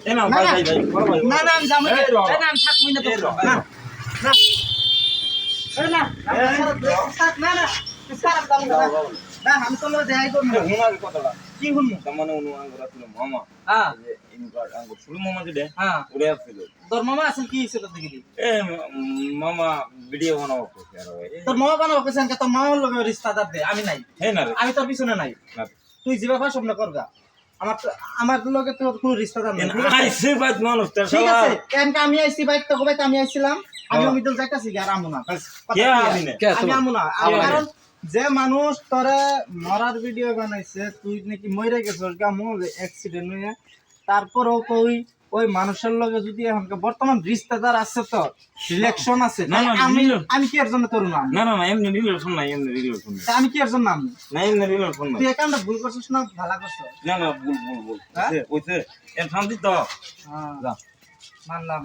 এ না ভাই ভাই ভাই বড় ভাই না না আমি যাবো এই র। না আমি থাকবো না তো এই র। না না এই না থাক না না সারা দাম না আমি তো দেখাই করব না হুনার কথাটা কি হুন তার মানে অনুমান করা ছিল মামা হ্যাঁ যে ইনকার আঙ্গুর শুরু মামা যেটা হ্যাঁ উড়ে আসছিল তোর মামা আছে কি ছিল দেখি দি এ মামা ভিডিও বানাবো কইছে আর ভাই তোর মামা বানাবো কেছেন তোর মামার লগে রিশতাদার দে আমি নাই হে না রে আমি তোর পিছনে নাই না তুই যেভাবে স্বপ্ন করগা আমার লগে তোর কোনো রিশতাদার নাই ঠিক আছে? আইছে বাদ মানুষ তার ঠিক সবার আছে কেন আমি আইছি বাইক তো বাইক আমি আইছিলাম আমি হ্যাঁ। অমিদুল যাইতাছি আর আমু না কে আমি না আমি আমু না কারণ যে মানুষ তোরা মরার ভিডিও বানাইছে তুই নাকি মরে গেছিস গা মোর অ্যাক্সিডেন্ট হয়ে তারপরেও তো ওই মানুষের লগে যদি এখনকার বর্তমান রিশতেদার আছে তো রিলেকশন আছে না, না, আমি রিলেশন। আমি কি এর জন্য তোর নাম না না না এমনি রিলেশন নাই এমনি রিলেশন নাই আমি কি এর জন্য নাম না এমনি রিলেশন নাই তুই একাউন্টটা ভুল করছিস না ভালো করছিস না না ভুল ভুল ভুল হ্যাঁ? কইছে এ শান্তি তো হ্যাঁ যা মানলাম